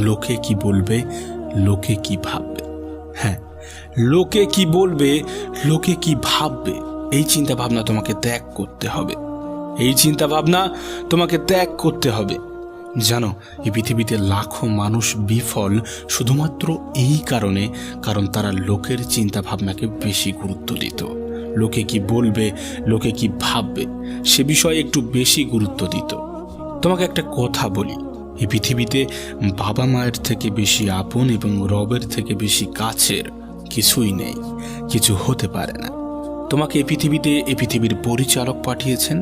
লোকে কি বলবে, লোকে কি ভাববে। হ্যাঁ, লোকে কি বলবে, লোকে কি ভাববে, এই চিন্তা ভাবনা তোমাকে ত্যাগ করতে হবে। এই চিন্তা ভাবনা তোমাকে ত্যাগ করতে হবে। জানো, এই পৃথিবীতে লাখো মানুষ বিফল শুধুমাত্র এই কারণে, কারণ তারা লোকের চিন্তা ভাবনাকে বেশি গুরুত্ব দিত। লোকে কি বলবে, লোকে কি ভাববে, সে বিষয়ে একটু বেশি গুরুত্ব দিত। তোমাকে একটা কথা বলি, এই পৃথিবীতে বাবা মায়ের থেকে বেশি আপন এবং রবের থেকে বেশি কাছের কিছুই নেই, কিছু হতে পারে না। তোমাকে এই পৃথিবীর পরিচালক পাঠিয়েছেন,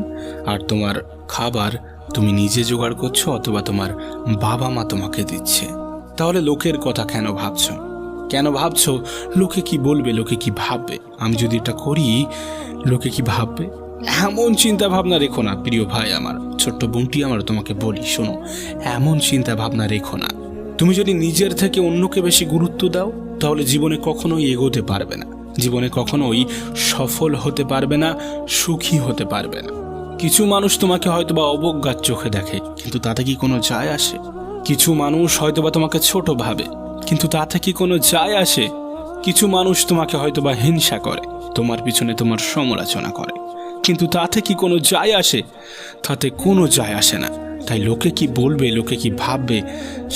আর তোমার খাবার তুমি নিজে জোগাড় করছো অথবা তোমার বাবা মা তোমাকে দিচ্ছে। তাহলে লোকের কথা কেন ভাবছো? কেন ভাবছো লোকে কি বলবে, লোকে কি ভাববে? আমি যদি এটা করি লোকে কি ভাববে, এমন চিন্তা ভাবনা রেখো না প্রিয় ভাই আমার, ছোট্ট বোনটি আমার, তোমাকে বলি শোনো, এমন চিন্তা ভাবনা রেখো না। তুমি যদি নিজের থেকে অন্যকে বেশি গুরুত্ব দাও, তাহলে জীবনে কখনোই এগোতে পারবে না, জীবনে কখনোই সফল হতে পারবে না, সুখী হতে পারবে না। কিছু মানুষ তোমাকে হয়তোবা অবজ্ঞার চোখে দেখে, কিন্তু তাতে কি কোনো যায় আসে? কিছু মানুষ হয়তোবা তোমাকে ছোট ভাবে, কিন্তু তাতে কি কোনো যায় আসে? কিছু মানুষ তোমাকে হয়তোবা হিংসা করে, তোমার পিছনে তোমার সমালোচনা করে, কিন্তু তাতে কি কোনো যায় আসে? তাতে কোনো যায় আসে না। তাই লোকে কি বলবে, লোকে কি ভাববে,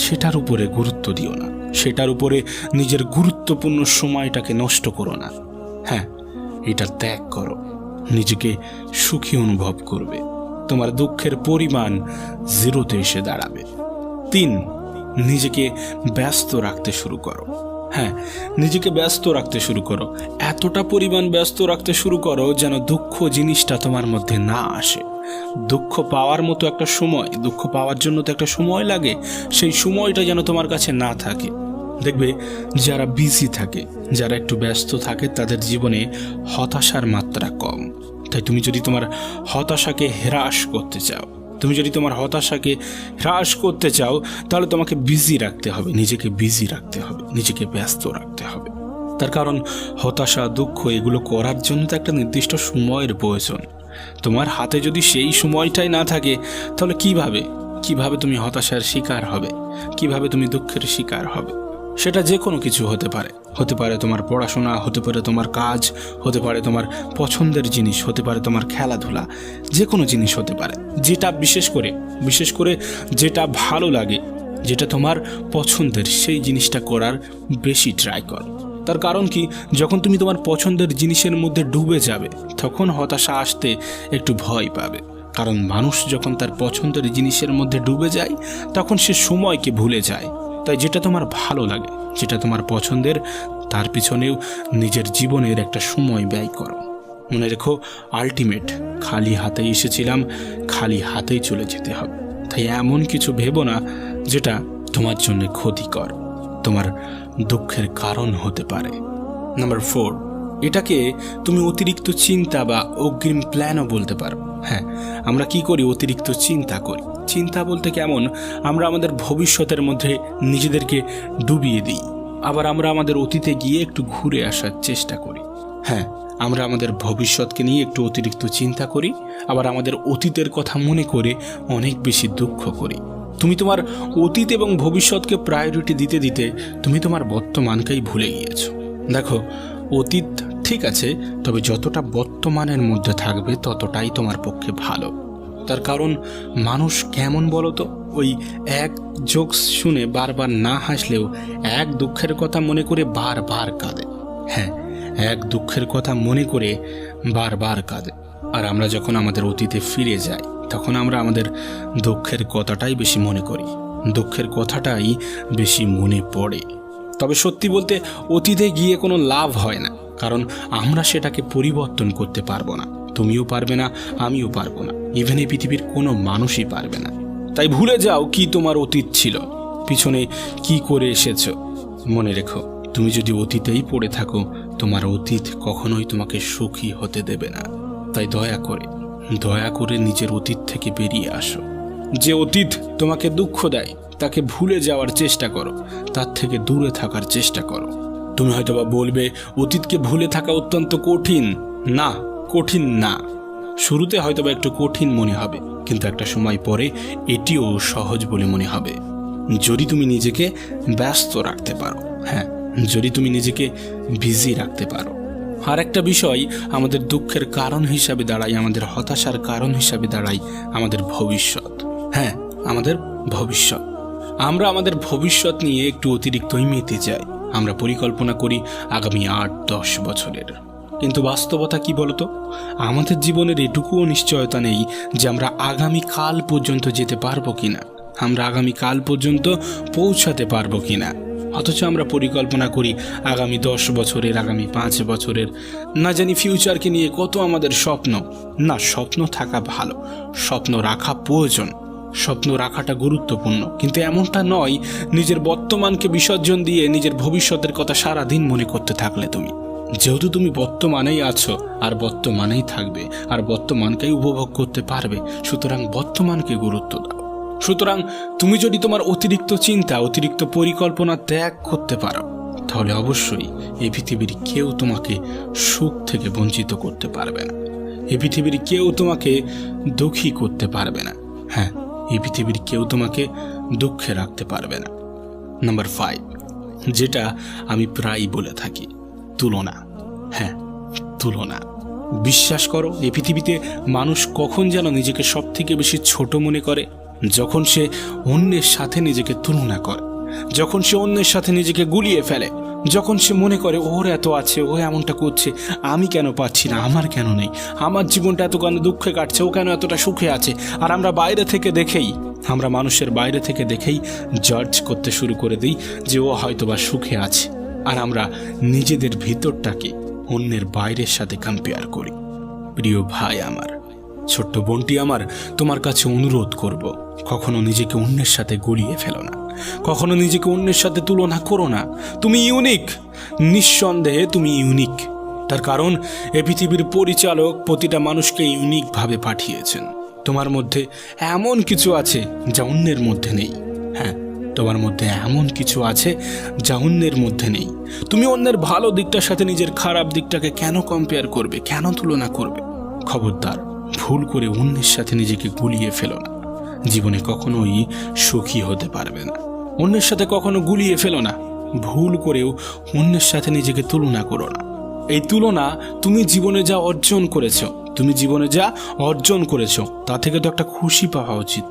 সেটার উপরে গুরুত্ব দিও না, সেটার উপরে নিজের গুরুত্বপূর্ণ সময়টাকে নষ্ট করো না। হ্যাঁ, এটা ত্যাগ করো, নিজেকে সুখী অনুভব করবে, তোমার দুঃখের পরিমাণ 0-তে এসে দাঁড়াবে। 3, নিজেকে ব্যস্ত রাখতে শুরু করো। হ্যাঁ, নিজেকে ব্যস্ত রাখতে শুরু করো, এতটা পরিমাণ ব্যস্ত রাখতে শুরু করো যেন দুঃখ জিনিসটা তোমার মধ্যে না আসে। দুঃখ পাওয়ার মতো একটা সময়, দুঃখ পাওয়ার জন্য তো একটা সময় লাগে, সেই সময়টা যেন তোমার কাছে না থাকে। দেখবে যারা বিজি থাকে, যারা একটু ব্যস্ত থাকে, তাদের জীবনে হতাশার মাত্রা কম। তাই তুমি যদি তোমার হতাশাকে হ্রাস করতে চাও, তাহলে তোমাকে বিজি রাখতে হবে, নিজেকে বিজি রাখতে হবে, নিজেকে ব্যস্ত রাখতে হবে। তার কারণ হতাশা, দুঃখ এগুলো করার জন্য তো একটা নির্দিষ্ট সময়ের প্রয়োজন। তোমার হাতে যদি সেই সময়টাই না থাকে, তাহলে কিভাবে তুমি হতাশার শিকার হবে, কিভাবে তুমি দুঃখের শিকার হবে? সেটা যে কোনো কিছু হতে পারে তোমার পড়াশোনা, হতে পারে তোমার কাজ, হতে পারে তোমার পছন্দের জিনিস, হতে পারে তোমার খেলাধুলা, যে কোনো জিনিস হতে পারে। যেটা বিশেষ করে যেটা ভালো লাগে, যেটা তোমার পছন্দের, সেই জিনিসটা করার বেশি ট্রাই করো। তার কারণ কি, যখন তুমি তোমার পছন্দের জিনিসের মধ্যে ডুবে যাবে, তখন হতাশা আসতে একটু ভয় পাবে। কারণ মানুষ যখন তার পছন্দের জিনিসের মধ্যে ডুবে যায়, তখন সে সময়কে ভুলে যায়। তাই যেটা তোমার ভালো লাগে, যেটা তোমার পছন্দের, তার পিছনেও নিজের জীবনের একটা সময় ব্যয় করো। মনে রেখো, আলটিমেট খালি হাতেই এসেছিলাম, খালি হাতেই চলে যেতে হবে। তাই এমন কিছু ভেবো না যেটা তোমার জন্য ক্ষতিকর, তোমার দুঃখের কারণ হতে পারে। নাম্বার 4, এটাকে তুমি অতিরিক্ত চিন্তা বা অগ্রিম প্ল্যানও বলতে পারো। হ্যাঁ, আমরা কি করি? অতিরিক্ত চিন্তা করি। চিন্তা বলতে কেমন, আমরা আমাদের ভবিষ্যতের মধ্যে নিজেদেরকে ডুবিয়ে দিই, আবার আমরা আমাদের অতীতে গিয়ে একটু ঘুরে আসার চেষ্টা করি। হ্যাঁ, আমরা আমাদের ভবিষ্যৎকে নিয়ে একটু অতিরিক্ত চিন্তা করি, আবার আমাদের অতীতের কথা মনে করে অনেক বেশি দুঃখ করি। তুমি তোমার অতীত এবং ভবিষ্যৎকে প্রায়োরিটি দিতে দিতে তুমি তোমার বর্তমানকেই ভুলে গিয়েছো। দেখো, অতীত ঠিক আছে, তবে যতটা বর্তমানের মধ্যে থাকবে ততটাই তোমার পক্ষে ভালো। তার কারণ মানুষ কেমন বলো তো, ওই এক জোকস শুনে বারবার না হাসলেও এক দুঃখের কথা মনে করে বারবার কাঁদে। হ্যাঁ, এক দুঃখের কথা মনে করে বারবার কাঁদে। আর আমরা যখন আমাদের অতীতে ফিরে যাই, তখন আমরা আমাদের দুঃখের কথাটাই বেশি মনে করি, দুঃখের কথাটাই বেশি মনে পড়ে। তবে সত্যি বলতে অতীতে গিয়ে কোনো লাভ হয় না, কারণ আমরা সেটাকে পরিবর্তন করতে পারবো না। তুমিও পারবে না, আমিও পারবো না, ইভেন এই পৃথিবীর কোনো মানুষই পারবে না। তাই ভুলে যাও কি তোমার অতীত ছিল, পিছনে কি করে এসেছো। মনে রেখো, তুমি যদি অতীতেই পড়ে থাকো, তোমার অতীত কখনোই তোমাকে সুখী হতে দেবে না। তাই দয়া করে নিজের অতীত থেকে বেরিয়ে আসো। যে অতীত তোমাকে দুঃখ দেয়, তাকে ভুলে যাওয়ার চেষ্টা করো, তার থেকে দূরে থাকার চেষ্টা করো। তুমি হয়তোবা বলবে, অতীতকে ভুলে থাকা অত্যন্ত কঠিন। না, কঠিন না। শুরুতে হয়তোবা একটু কঠিন মনে হবে, কিন্তু একটা সময় পরে এটিও সহজ বলে মনে হবে। যদি তুমি নিজেকে ব্যস্ত রাখতে পারো, হ্যাঁ, যদি তুমি নিজেকে বিজি রাখতে পারো। আর একটা বিষয় আমাদের দুঃখের কারণ হিসাবে দাঁড়ায়, আমাদের হতাশার কারণ হিসাবে দাঁড়ায় আমাদের ভবিষ্যৎ। হ্যাঁ, আমাদের ভবিষ্যৎ। আমরা আমাদের ভবিষ্যৎ নিয়ে একটু অতিরিক্তই মেতে যাই। আমরা পরিকল্পনা করি আগামী 8-10 বছরের, কিন্তু বাস্তবতা কি বলতো? আমাদের জীবনের এটুকুও নিশ্চয়তা নেই যে আমরা আগামী কাল পর্যন্ত যেতে পারবো কিনা, আমরা আগামী কাল পর্যন্ত পৌঁছাতে পারবো কিনা। অথচ আমরা পরিকল্পনা করি আগামী 10 বছরের, আগামী 5 বছরের, না জানি ফিউচারকে নিয়ে কত আমাদের স্বপ্ন। না, স্বপ্ন থাকা ভালো, স্বপ্ন রাখা প্রয়োজন, স্বপ্ন রাখাটা গুরুত্বপূর্ণ, কিন্তু এমনটা নয় নিজের বর্তমানকে বিসর্জন দিয়ে নিজের ভবিষ্যতের কথা সারাদিন মনে করতে থাকলে তুমি। যেহেতু তুমি বর্তমানেই আছো আর বর্তমানেই থাকবে আর বর্তমানকেই উপভোগ করতে পারবে, সুতরাং বর্তমানকে গুরুত্ব দাও। সুতরাং তুমি যদি তোমার অতিরিক্ত চিন্তা, অতিরিক্ত পরিকল্পনা ত্যাগ করতে পারো, তাহলে অবশ্যই এই পৃথিবীর কেউ তোমাকে সুখ থেকে বঞ্চিত করতে পারবে না। এই পৃথিবীর কেউ তোমাকে দুঃখী করতে পারবে না। হ্যাঁ, এই পৃথিবীর কেউ তোমাকে দুঃখে রাখতে পারবে না। নাম্বার 5, যেটা আমি প্রায় বলে থাকি, তুলনা। হ্যাঁ, তুলনা। বিশ্বাস করো, এই পৃথিবীতে মানুষ কখন যেন নিজেকে সব থেকে বেশি ছোট মনে করে, যখন সে অন্যের সাথে নিজেকে তুলনা করে, যখন সে অন্যের সাথে নিজেকে গুলিয়ে ফেলে, যখন সে মনে করে ওর এত আছে, ও এমনটা করছে, আমি কেন পাচ্ছি না, আমার কেন নেই, আমার জীবনটা এত কেন দুঃখে কাটছে, ও কেন এতটা সুখে আছে। আর আমরা বাইরে থেকে দেখেই, আমরা মানুষের বাইরে থেকে দেখেই জাজ করতে শুরু করে দিই যে ও হয়তোবা সুখে আছে, আর আমরা নিজেদের ভিতরটাকে অন্যের বাইরের সাথে কম্পেয়ার করি। প্রিয় ভাই আমার, ছোট্ট বোনটি আমার, তোমার কাছে অনুরোধ করব, কখনো নিজেকে অন্যের সাথে গলিয়ে ফেলো না, কখনো নিজেকে অন্যের সাথে তুলনা করো না। তুমি ইউনিক, নিঃসন্দেহে তুমি ইউনিক। তার কারণ এই পৃথিবীর পরিচালক প্রতিটা মানুষকে ইউনিকভাবে পাঠিয়েছেন। তোমার মধ্যে এমন কিছু আছে যা অন্যের মধ্যে নেই। হ্যাঁ, তোমার মধ্যে এমন কিছু আছে যা অন্যের মধ্যে নেই। তুমি অন্যের ভালো দিকটার সাথে নিজের খারাপ দিকটাকে কেন কম্পেয়ার করবে, কেন তুলনা করবে? খবরদার, ভুল করে অন্যের সাথে নিজেকে গুলিয়ে ফেলো না। জীবনে কখনোই সুখী হতে পারবে না। অন্যের সাথে কখনো গুলিয়ে ফেলো না। ভুল করেও অন্যের সাথে নিজেকে তুলনা করো না। এই তুলনা, তুমি জীবনে যা অর্জন করেছো, তুমি জীবনে যা অর্জন করেছো তা থেকে তো একটা খুশি পাওয়া উচিত।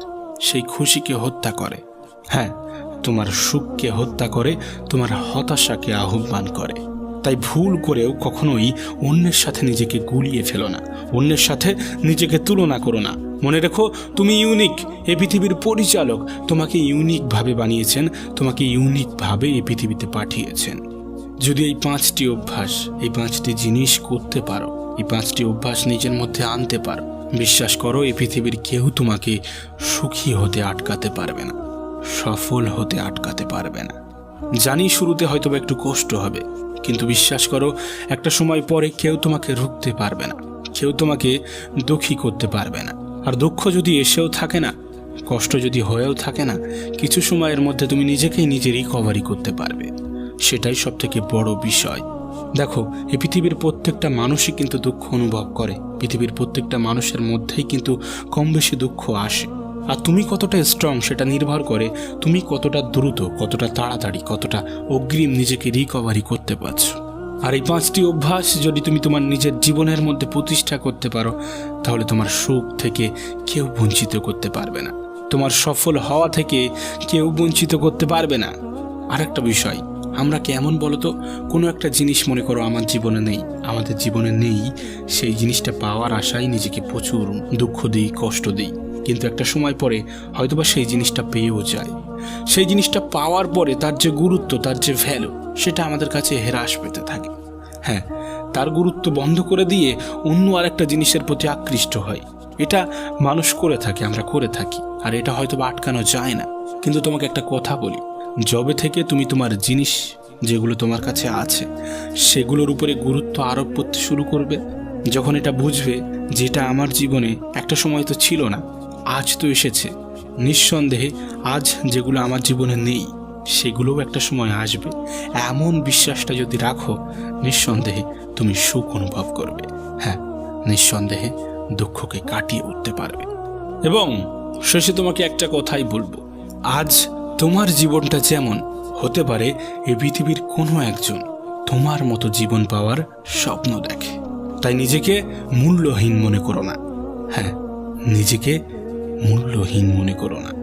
সেই খুশিকে হত্যা করে, হ্যাঁ, তোমার সুখকে হত্যা করে, তোমার হতাশাকে আহ্বান করে। তাই ভুল করেও কখনোই অন্যের সাথে নিজেকে গুলিয়ে ফেলো না, অন্যের সাথে নিজেকে তুলনা করো না। মনে রেখো, তুমি ইউনিক। এই পৃথিবীর পরিচালক তোমাকে ইউনিকভাবে বানিয়েছেন, তোমাকে ইউনিকভাবে এই পৃথিবীতে পাঠিয়েছেন। যদি এই 5টি অভ্যাস, এই 5টি জিনিস করতে পারো, এই 5টি অভ্যাস নিজের মধ্যে আনতে পারো, বিশ্বাস করো, এই পৃথিবীর কেউ তোমাকে সুখী হতে আটকাতে পারবে না, সফল হতে আটকাতে পারবে না। জানি শুরুতে হয়তো একটু কষ্ট হবে, কিন্তু বিশ্বাস করো, একটা সময় পরে কেউ তোমাকে রুখতে পারবে না, কেউ তোমাকে দুঃখী করতে পারবে না। আর দুঃখ যদি এসেও থাকে না, কষ্ট যদি হয়েও থাকে না, কিছু সময়ের মধ্যে তুমি নিজেকেই নিজে রিকভারি করতে পারবে। সেটাই সব থেকে বড় বিষয়। দেখো, এই পৃথিবীর প্রত্যেকটা মানুষই কিন্তু দুঃখ অনুভব করে। পৃথিবীর প্রত্যেকটা মানুষের মধ্যেই কিন্তু কম বেশি দুঃখ আসে। আর তুমি কতটা স্ট্রং সেটা নির্ভর করে তুমি কতটা দ্রুত, কতটা তাড়াতাড়ি, কতটা অগ্রিম নিজেকে রিকভারি করতে পারছো। আর এই 5টি অভ্যাস যদি তুমি তোমার নিজের জীবনের মধ্যে প্রতিষ্ঠা করতে পারো, তাহলে তোমার সুখ থেকে কেউ বঞ্চিত করতে পারবে না, তোমার সফল হওয়া থেকে কেউ বঞ্চিত করতে পারবে না। আর একটা বিষয়, আমরা কেমন বলতো, কোনো একটা জিনিস মনে করো আমার জীবনে নেই, আমাদের জীবনে নেই, সেই জিনিসটা পাওয়ার আশায় নিজেকে প্রচুর দুঃখ দিই, কষ্ট দিই। কিন্তু একটা সময় পরে হয়তোবা সেই জিনিসটা পেয়েও যায়। সেই জিনিসটা পাওয়ার পরে তার যে গুরুত্ব, তার যে ভ্যালু, সেটা আমাদের কাছে হ্রাস পেতে থাকে। হ্যাঁ, তার গুরুত্ব বন্ধ করে দিয়ে অন্য আরেকটা জিনিসের প্রতি আকৃষ্ট হয়। এটা মানুষ করে থাকে, আমরা করে থাকি, আর এটা হয়তোবা আটকানো যায় না। কিন্তু তোমাকে একটা কথা বলি, যবে থেকে তুমি তোমার জিনিস যেগুলো তোমার কাছে আছে সেগুলোর উপরে গুরুত্ব আরোপ করতে শুরু করবে, যখন এটা বুঝবে যেটা আমার জীবনে একটা সময় তো ছিল না, আজ তো এসেছে, নিঃসন্দেহে আজ যেগুলো আমার জীবনে নেই সেগুলোও একটা সময় আসবে, এমন বিশ্বাসটা যদি রাখো, নিঃসন্দেহে তুমি সুখ অনুভব করবে। হ্যাঁ, নিঃসন্দেহে দুঃখকে কাটিয়ে উঠতে পারবে। এবং শেষে তোমাকে একটা কথাই বলবো, আজ তোমার জীবনটা যেমন, হতে পারে এই পৃথিবীর কোনো একজন তোমার মতো জীবন পাওয়ার স্বপ্ন দেখে। তাই নিজেকে মূল্যহীন মনে করো না। হ্যাঁ, নিজেকে মূল্যহীন মনে করো না।